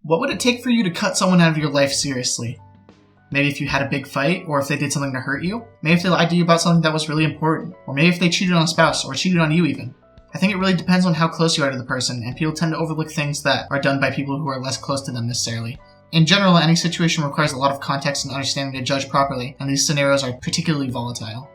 What would it take for you to cut someone out of your life seriously? Maybe if you had a big fight, or if they did something to hurt you. Maybe if they lied to you about something that was really important. Or maybe if they cheated on a spouse, or cheated on you even. I think it really depends on how close you are to the person, and people tend to overlook things that are done by people who are less close to them necessarily. In general, any situation requires a lot of context and understanding to judge properly, and these scenarios are particularly volatile.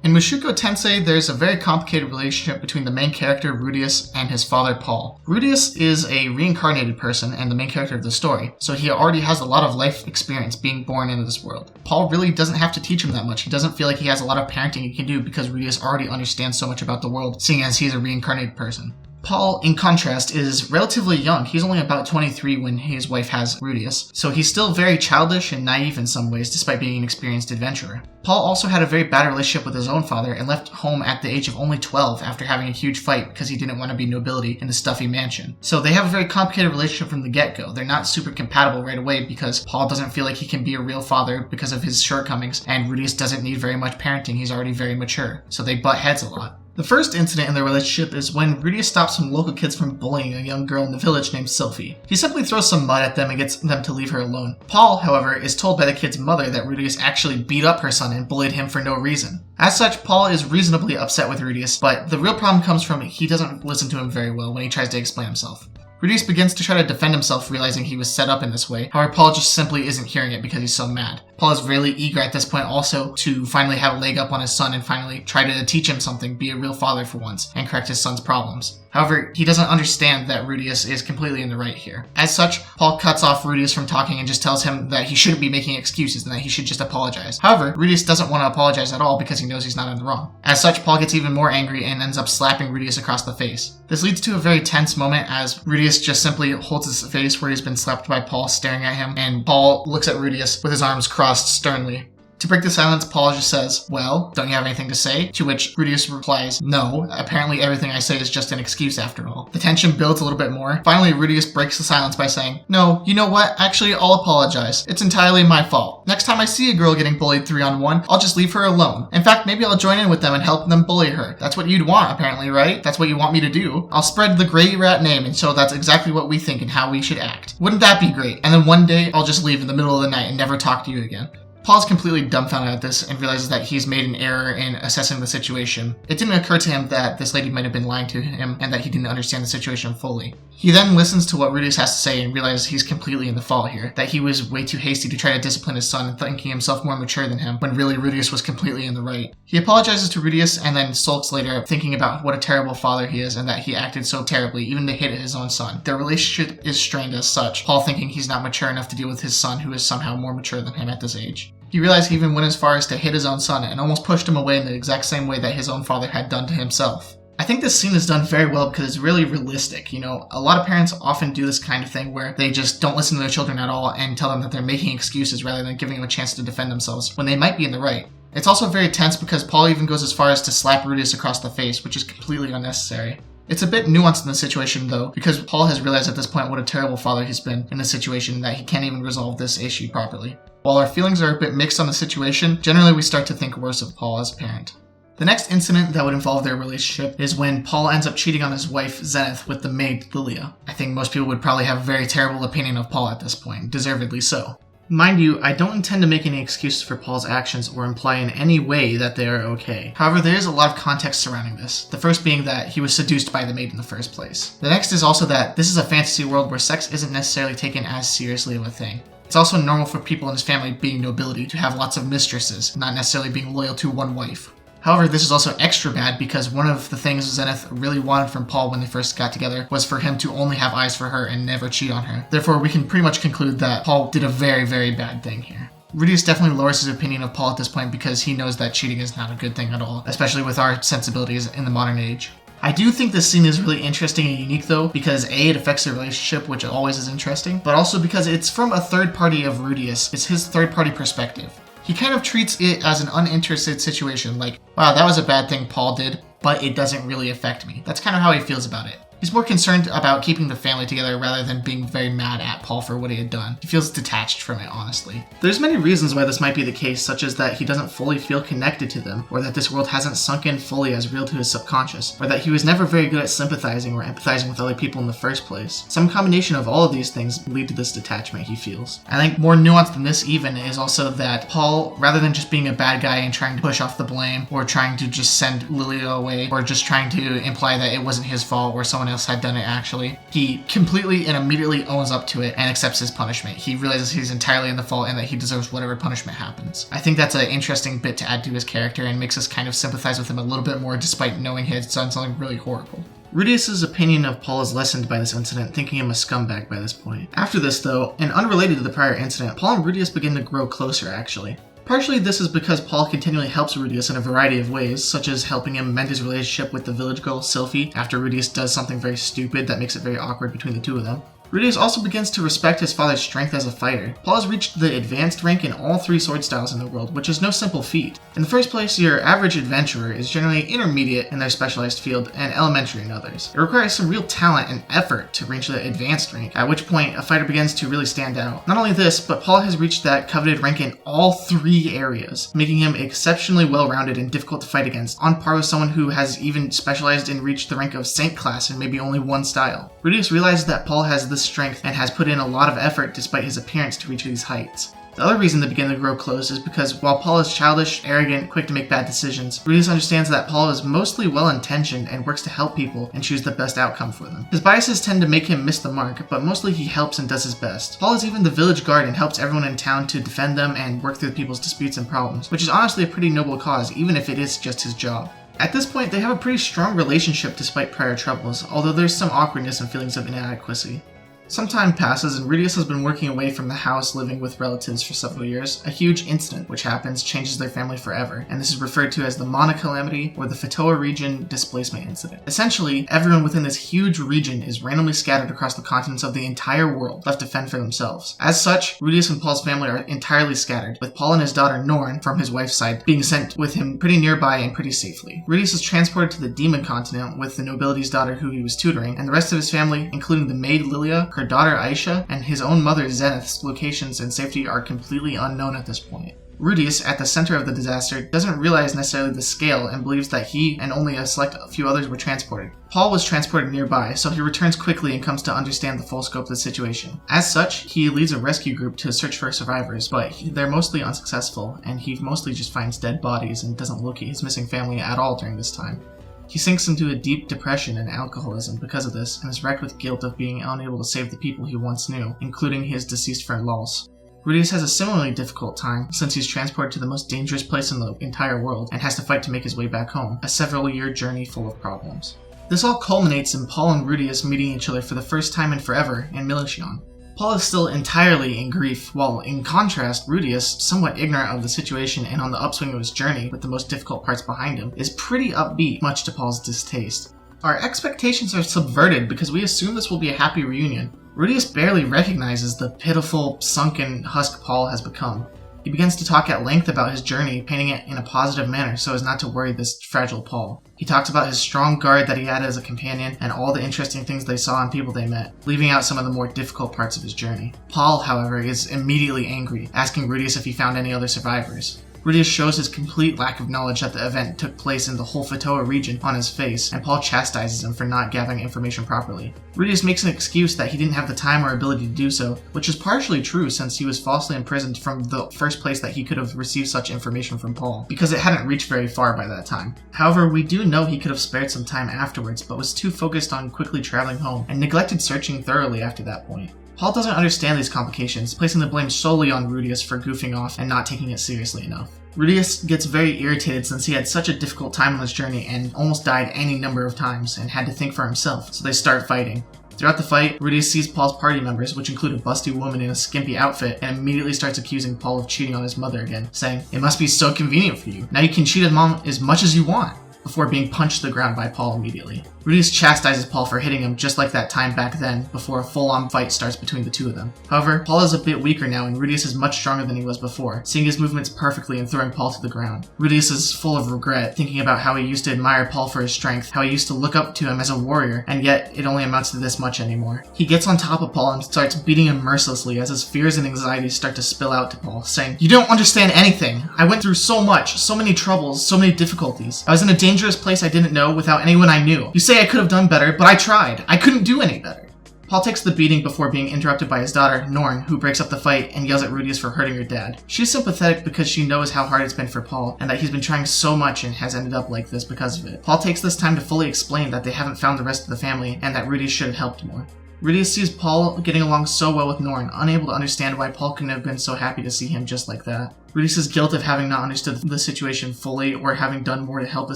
In Mushoku Tensei, there's a very complicated relationship between the main character, Rudeus, and his father, Paul. Rudeus is a reincarnated person and the main character of the story, so he already has a lot of life experience being born into this world. Paul really doesn't have to teach him that much. He doesn't feel like he has a lot of parenting he can do because Rudeus already understands so much about the world, seeing as he's a reincarnated person. Paul, in contrast, is relatively young. He's only about 23 when his wife has Rudeus, so he's still very childish and naive in some ways, despite being an experienced adventurer. Paul also had a very bad relationship with his own father and left home at the age of only 12 after having a huge fight because he didn't want to be nobility in the stuffy mansion. So they have a very complicated relationship from the get-go. They're not super compatible right away because Paul doesn't feel like he can be a real father because of his shortcomings, and Rudeus doesn't need very much parenting. He's already very mature, so they butt heads a lot. The first incident in their relationship is when Rudeus stops some local kids from bullying a young girl in the village named Sylphie. He simply throws some mud at them and gets them to leave her alone. Paul, however, is told by the kid's mother that Rudeus actually beat up her son and bullied him for no reason. As such, Paul is reasonably upset with Rudeus, but the real problem comes from he doesn't listen to him very well when he tries to explain himself. Rudeus begins to try to defend himself, realizing he was set up in this way. However, Paul just simply isn't hearing it because he's so mad. Paul is really eager at this point also to finally have a leg up on his son and finally try to teach him something, be a real father for once, and correct his son's problems. However, he doesn't understand that Rudeus is completely in the right here. As such, Paul cuts off Rudeus from talking and just tells him that he shouldn't be making excuses and that he should just apologize. However, Rudeus doesn't want to apologize at all because he knows he's not in the wrong. As such, Paul gets even more angry and ends up slapping Rudeus across the face. This leads to a very tense moment as Rudeus just simply holds his face where he's been slapped by Paul staring at him, and Paul looks at Rudeus with his arms crossed sternly. To break the silence, Paul just says, "Well, don't you have anything to say?" To which Rudeus replies, "No, apparently everything I say is just an excuse after all." The tension builds a little bit more. Finally, Rudeus breaks the silence by saying, "No, you know what? Actually, I'll apologize. It's entirely my fault. Next time I see a girl getting bullied 3-on-1, I'll just leave her alone. In fact, maybe I'll join in with them and help them bully her. That's what you'd want, apparently, right? That's what you want me to do. I'll spread the Grey Rat name and show that's exactly what we think and how we should act. Wouldn't that be great? And then one day, I'll just leave in the middle of the night and never talk to you again." Paul's completely dumbfounded at this and realizes that he's made an error in assessing the situation. It didn't occur to him that this lady might have been lying to him and that he didn't understand the situation fully. He then listens to what Rudeus has to say and realizes he's completely in the fault here, that he was way too hasty to try to discipline his son, thinking himself more mature than him, when really Rudeus was completely in the right. He apologizes to Rudeus and then sulks later, thinking about what a terrible father he is and that he acted so terribly, even to hit his own son. Their relationship is strained as such, Paul thinking he's not mature enough to deal with his son, who is somehow more mature than him at this age. He realized he even went as far as to hit his own son and almost pushed him away in the exact same way that his own father had done to himself. I think this scene is done very well because it's really realistic. You know, a lot of parents often do this kind of thing where they just don't listen to their children at all and tell them that they're making excuses rather than giving them a chance to defend themselves when they might be in the right. It's also very tense because Paul even goes as far as to slap Rudeus across the face, which is completely unnecessary. It's a bit nuanced in the situation though, because Paul has realized at this point what a terrible father he's been in this situation that he can't even resolve this issue properly. While our feelings are a bit mixed on the situation, generally we start to think worse of Paul as a parent. The next incident that would involve their relationship is when Paul ends up cheating on his wife, Zenith, with the maid, Lilia. I think most people would probably have a very terrible opinion of Paul at this point, deservedly so. Mind you, I don't intend to make any excuses for Paul's actions or imply in any way that they are okay. However, there is a lot of context surrounding this. The first being that he was seduced by the maid in the first place. The next is also that this is a fantasy world where sex isn't necessarily taken as seriously of a thing. It's also normal for people in his family being nobility to have lots of mistresses, not necessarily being loyal to one wife. However, this is also extra bad because one of the things Zenith really wanted from Paul when they first got together was for him to only have eyes for her and never cheat on her. Therefore, we can pretty much conclude that Paul did a very, very bad thing here. Rudeus definitely lowers his opinion of Paul at this point because he knows that cheating is not a good thing at all, especially with our sensibilities in the modern age. I do think this scene is really interesting and unique though, because A, it affects the relationship, which always is interesting, but also because it's from a third party of Rudeus. It's his third party perspective. He kind of treats it as an uninterested situation, like, wow, that was a bad thing Paul did, but it doesn't really affect me. That's kind of how he feels about it. He's more concerned about keeping the family together rather than being very mad at Paul for what he had done. He feels detached from it, honestly. There's many reasons why this might be the case, such as that he doesn't fully feel connected to them, or that this world hasn't sunk in fully as real to his subconscious, or that he was never very good at sympathizing or empathizing with other people in the first place. Some combination of all of these things lead to this detachment he feels. I think more nuanced than this even is also that Paul, rather than just being a bad guy and trying to push off the blame, or trying to just send Lilia away, or just trying to imply that it wasn't his fault or someone else had done it actually, he completely and immediately owns up to it and accepts his punishment. He realizes he's entirely in the fault and that he deserves whatever punishment happens. I think that's an interesting bit to add to his character and makes us kind of sympathize with him a little bit more despite knowing he had done something really horrible. Rudeus' opinion of Paul is lessened by this incident, thinking him a scumbag by this point. After this though, and unrelated to the prior incident, Paul and Rudeus begin to grow closer actually. Partially this is because Paul continually helps Rudeus in a variety of ways, such as helping him mend his relationship with the village girl, Sylphie, after Rudeus does something very stupid that makes it very awkward between the two of them. Rudeus also begins to respect his father's strength as a fighter. Paul has reached the advanced rank in all 3 sword styles in the world, which is no simple feat. In the first place, your average adventurer is generally intermediate in their specialized field and elementary in others. It requires some real talent and effort to reach the advanced rank, at which point a fighter begins to really stand out. Not only this, but Paul has reached that coveted rank in all 3 areas, making him exceptionally well-rounded and difficult to fight against, on par with someone who has even specialized and reached the rank of Saint class in maybe only 1 style. Rudeus realizes that Paul has this strength and has put in a lot of effort despite his appearance to reach these heights. The other reason they begin to grow close is because while Paul is childish, arrogant, quick to make bad decisions, Rudeus understands that Paul is mostly well-intentioned and works to help people and choose the best outcome for them. His biases tend to make him miss the mark, but mostly he helps and does his best. Paul is even the village guard and helps everyone in town to defend them and work through people's disputes and problems, which is honestly a pretty noble cause, even if it is just his job. At this point, they have a pretty strong relationship despite prior troubles, although there's some awkwardness and feelings of inadequacy. Some time passes and Rudeus has been working away from the house living with relatives for several years. A huge incident which happens changes their family forever, and this is referred to as the calamity or the Fatoa region displacement incident. Essentially, everyone within this huge region is randomly scattered across the continents of the entire world, left to fend for themselves. As such, Rudeus and Paul's family are entirely scattered, with Paul and his daughter Norn, from his wife's side, being sent with him pretty nearby and pretty safely. Rudeus is transported to the demon continent with the nobility's daughter who he was tutoring, and the rest of his family, including the maid Lilia, her daughter Aisha, and his own mother Zenith's locations and safety are completely unknown at this point. Rudeus, at the center of the disaster, doesn't realize necessarily the scale and believes that he and only a select few others were transported. Paul was transported nearby, so he returns quickly and comes to understand the full scope of the situation. As such, he leads a rescue group to search for survivors, but they're mostly unsuccessful, and he mostly just finds dead bodies and doesn't locate his missing family at all during this time. He sinks into a deep depression and alcoholism because of this, and is wrecked with guilt of being unable to save the people he once knew, including his deceased friend Lals. Rudeus has a similarly difficult time since he's transported to the most dangerous place in the entire world and has to fight to make his way back home, a several-year journey full of problems. This all culminates in Paul and Rudeus meeting each other for the first time in forever in Milicion. Paul is still entirely in grief, while in contrast, Rudeus, somewhat ignorant of the situation and on the upswing of his journey with the most difficult parts behind him, is pretty upbeat, much to Paul's distaste. Our expectations are subverted because we assume this will be a happy reunion. Rudeus barely recognizes the pitiful, sunken husk Paul has become. He begins to talk at length about his journey, painting it in a positive manner so as not to worry this fragile Paul. He talks about his strong guard that he had as a companion and all the interesting things they saw and people they met, leaving out some of the more difficult parts of his journey. Paul, however, is immediately angry, asking Rudeus if he found any other survivors. Rudeus shows his complete lack of knowledge that the event took place in the whole Fatoa region on his face, and Paul chastises him for not gathering information properly. Rudeus makes an excuse that he didn't have the time or ability to do so, which is partially true since he was falsely imprisoned from the first place that he could have received such information from Paul, because it hadn't reached very far by that time. However, we do know he could have spared some time afterwards, but was too focused on quickly traveling home, and neglected searching thoroughly after that point. Paul doesn't understand these complications, placing the blame solely on Rudeus for goofing off and not taking it seriously enough. Rudeus gets very irritated since he had such a difficult time on his journey and almost died any number of times and had to think for himself, so they start fighting. Throughout the fight, Rudeus sees Paul's party members, which include a busty woman in a skimpy outfit, and immediately starts accusing Paul of cheating on his mother again, saying, "It must be so convenient for you. Now you can cheat on mom as much as you want." before being punched to the ground by Paul immediately. Rudeus chastises Paul for hitting him just like that time back then, before a full-on fight starts between the two of them. However, Paul is a bit weaker now and Rudeus is much stronger than he was before, seeing his movements perfectly and throwing Paul to the ground. Rudeus is full of regret, thinking about how he used to admire Paul for his strength, how he used to look up to him as a warrior, and yet it only amounts to this much anymore. He gets on top of Paul and starts beating him mercilessly as his fears and anxieties start to spill out to Paul, saying, "You don't understand anything. I went through so much, so many troubles, so many difficulties. I was in a dangerous place I didn't know without anyone I knew. You say I could have done better, but I tried. I couldn't do any better." Paul takes the beating before being interrupted by his daughter, Norn, who breaks up the fight and yells at Rudeus for hurting her dad. She's sympathetic because she knows how hard it's been for Paul and that he's been trying so much and has ended up like this because of it. Paul takes this time to fully explain that they haven't found the rest of the family and that Rudeus should have helped more. Rudeus sees Paul getting along so well with Norn, unable to understand why Paul couldn't have been so happy to see him just like that. Rudeus' guilt of having not understood the situation fully or having done more to help the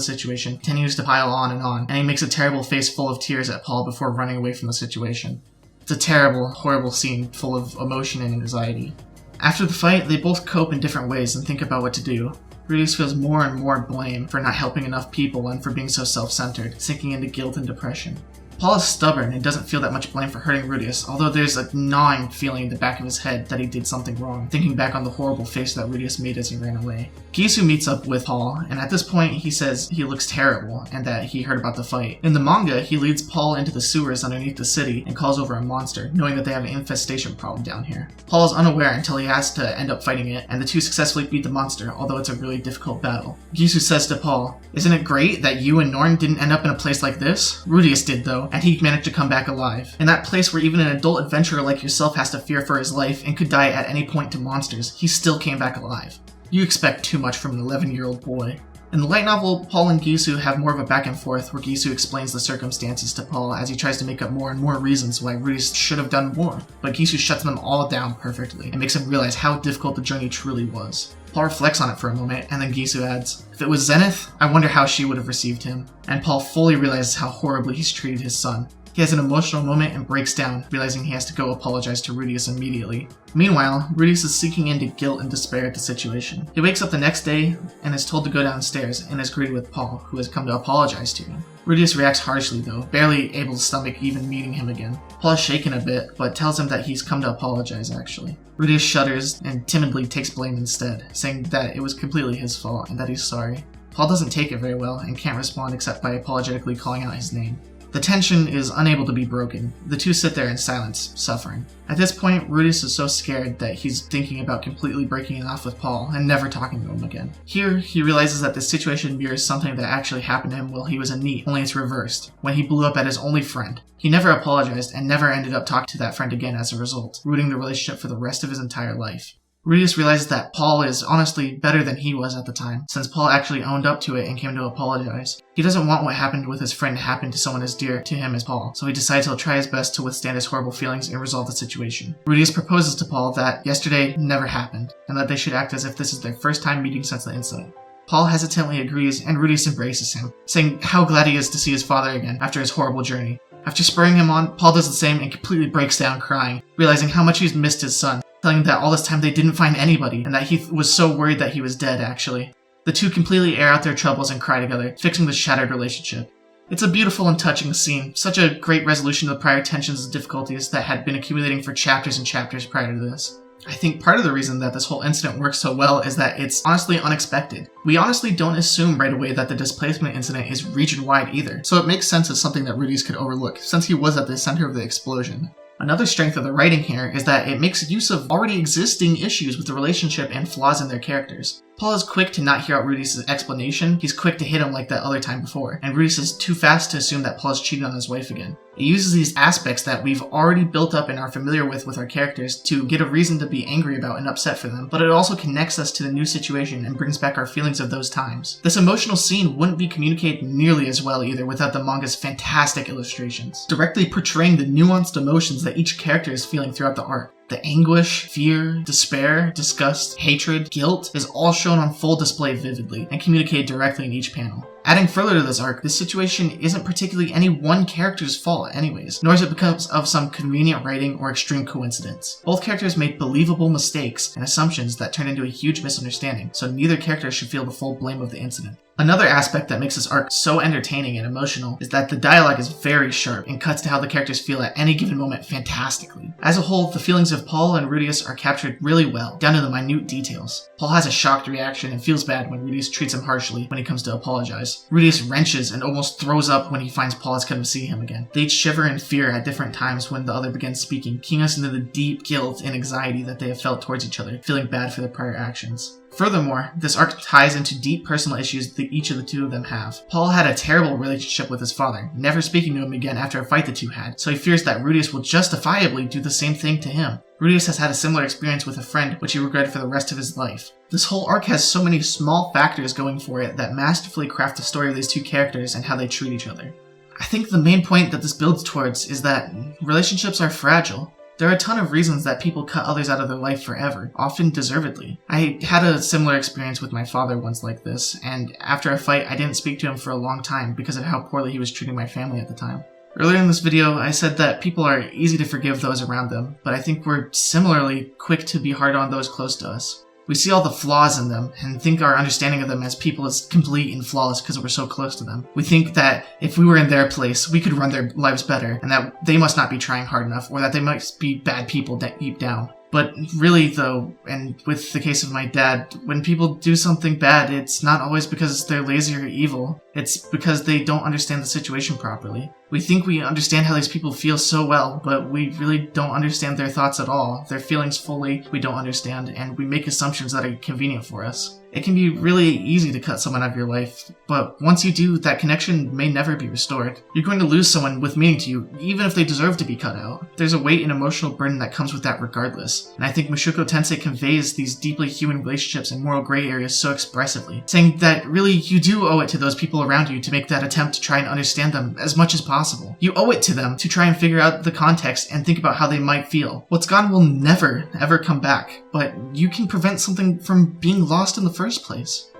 situation continues to pile on, and he makes a terrible face full of tears at Paul before running away from the situation. It's a terrible, horrible scene full of emotion and anxiety. After the fight, they both cope in different ways and think about what to do. Rudeus feels more and more blame for not helping enough people and for being so self-centered, sinking into guilt and depression. Paul is stubborn and doesn't feel that much blame for hurting Rudeus, although there's a gnawing feeling in the back of his head that he did something wrong, thinking back on the horrible face that Rudeus made as he ran away. Gisu meets up with Paul, and at this point he says he looks terrible and that he heard about the fight. In the manga, he leads Paul into the sewers underneath the city and calls over a monster, knowing that they have an infestation problem down here. Paul is unaware until he has to end up fighting it, and the two successfully beat the monster, although it's a really difficult battle. Gisu says to Paul, "Isn't it great that you and Norn didn't end up in a place like this? Rudeus did though, and he managed to come back alive. In that place where even an adult adventurer like yourself has to fear for his life and could die at any point to monsters, he still came back alive. You expect too much from an 11-year-old boy." In the light novel, Paul and Gisu have more of a back and forth where Gisu explains the circumstances to Paul as he tries to make up more and more reasons why Rudeus should have done more, but Gisu shuts them all down perfectly and makes him realize how difficult the journey truly was. Paul reflects on it for a moment, and then Gisu adds, "If it was Zenith, I wonder how she would have received him." And Paul fully realizes how horribly he's treated his son. He has an emotional moment and breaks down, realizing he has to go apologize to Rudeus immediately. Meanwhile, Rudeus is sinking into guilt and despair at the situation. He wakes up the next day and is told to go downstairs and is greeted with Paul, who has come to apologize to him. Rudeus reacts harshly though, barely able to stomach even meeting him again. Paul is shaken a bit, but tells him that he's come to apologize actually. Rudeus shudders and timidly takes blame instead, saying that it was completely his fault and that he's sorry. Paul doesn't take it very well and can't respond except by apologetically calling out his name. The tension is unable to be broken. The two sit there in silence, suffering. At this point, Rudeus is so scared that he's thinking about completely breaking it off with Paul and never talking to him again. Here, he realizes that this situation mirrors something that actually happened to him while he was a NEET, only it's reversed, when he blew up at his only friend. He never apologized and never ended up talking to that friend again as a result, rooting the relationship for the rest of his entire life. Rudeus realizes that Paul is honestly better than he was at the time, since Paul actually owned up to it and came to apologize. He doesn't want what happened with his friend to happen to someone as dear to him as Paul, so he decides he'll try his best to withstand his horrible feelings and resolve the situation. Rudeus proposes to Paul that yesterday never happened, and that they should act as if this is their first time meeting since the incident. Paul hesitantly agrees, and Rudeus embraces him, saying how glad he is to see his father again after his horrible journey. After spurring him on, Paul does the same and completely breaks down crying, realizing how much he's missed his son, telling him that all this time they didn't find anybody, and that he was so worried that he was dead, actually. The two completely air out their troubles and cry together, fixing the shattered relationship. It's a beautiful and touching scene, such a great resolution of the prior tensions and difficulties that had been accumulating for chapters and chapters prior to this. I think part of the reason that this whole incident works so well is that it's honestly unexpected. We honestly don't assume right away that the displacement incident is region-wide either, so it makes sense as something that Rudeus could overlook, since he was at the center of the explosion. Another strength of the writing here is that it makes use of already existing issues with the relationship and flaws in their characters. Paul is quick to not hear out Rudeus' explanation, he's quick to hit him like that other time before, and Rudeus is too fast to assume that Paul is cheating on his wife again. It uses these aspects that we've already built up and are familiar with our characters to get a reason to be angry about and upset for them, but it also connects us to the new situation and brings back our feelings of those times. This emotional scene wouldn't be communicated nearly as well either without the manga's fantastic illustrations, directly portraying the nuanced emotions that each character is feeling throughout the arc. The anguish, fear, despair, disgust, hatred, guilt is all shown on full display vividly and communicated directly in each panel. Adding further to this arc, this situation isn't particularly any one character's fault anyways, nor is it because of some convenient writing or extreme coincidence. Both characters made believable mistakes and assumptions that turned into a huge misunderstanding, so neither character should feel the full blame of the incident. Another aspect that makes this arc so entertaining and emotional is that the dialogue is very sharp and cuts to how the characters feel at any given moment fantastically. As a whole, the feelings of Paul and Rudeus are captured really well, down to the minute details. Paul has a shocked reaction and feels bad when Rudeus treats him harshly when he comes to apologize. Rudeus wrenches and almost throws up when he finds Paul has come to see him again. They each shiver in fear at different times when the other begins speaking, keying us into the deep guilt and anxiety that they have felt towards each other, feeling bad for their prior actions. Furthermore, this arc ties into deep personal issues that each of the two of them have. Paul had a terrible relationship with his father, never speaking to him again after a fight the two had, so he fears that Rudeus will justifiably do the same thing to him. Rudeus has had a similar experience with a friend, which he regretted for the rest of his life. This whole arc has so many small factors going for it that masterfully craft the story of these two characters and how they treat each other. I think the main point that this builds towards is that relationships are fragile. There are a ton of reasons that people cut others out of their life forever, often deservedly. I had a similar experience with my father once like this, and after a fight I didn't speak to him for a long time because of how poorly he was treating my family at the time. Earlier in this video, I said that people are easy to forgive those around them, but I think we're similarly quick to be hard on those close to us. We see all the flaws in them and think our understanding of them as people is complete and flawless because we're so close to them. We think that if we were in their place, we could run their lives better and that they must not be trying hard enough or that they might be bad people deep down. But really though, and with the case of my dad, when people do something bad, it's not always because they're lazy or evil. It's because they don't understand the situation properly. We think we understand how these people feel so well, but we really don't understand their thoughts at all. Their feelings fully, we don't understand, and we make assumptions that are convenient for us. It can be really easy to cut someone out of your life, but once you do, that connection may never be restored. You're going to lose someone with meaning to you, even if they deserve to be cut out. There's a weight and emotional burden that comes with that regardless, and I think Mushoku Tensei conveys these deeply human relationships and moral gray areas so expressively, saying that really you do owe it to those people around you to make that attempt to try and understand them as much as possible. You owe it to them to try and figure out the context and think about how they might feel. What's gone will never, ever come back, but you can prevent something from being lost in the first place.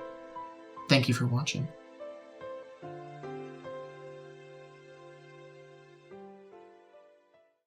Thank you for watching.